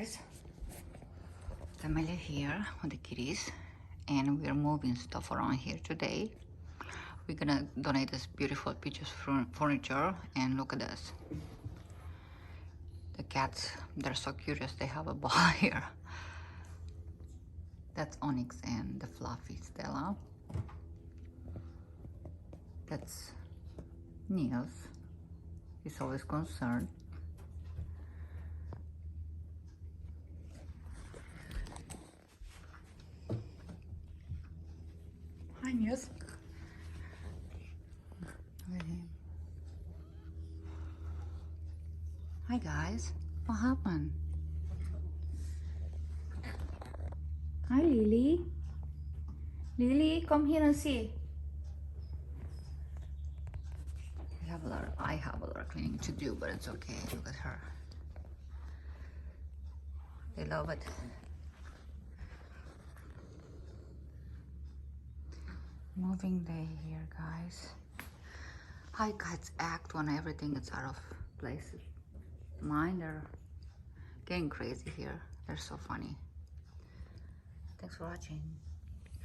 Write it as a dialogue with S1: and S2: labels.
S1: guys, Camelia here with the kitties, and we're moving stuff around here today. We're gonna donate this beautiful pieces of furniture, and look at this. The cats, they're so curious, they have a ball here. That's Onyx and the fluffy Stella. That's Niels. He's always concerned. Hi, Niels. Hi, guys. What happened? Hi, Lily. Lily, come here and see. I have a lot of cleaning to do, but it's okay. Look at her. They love it. Moving day here, guys. How cats act when everything is out of place. Mine, they're getting crazy here. They're so funny. Thanks for watching.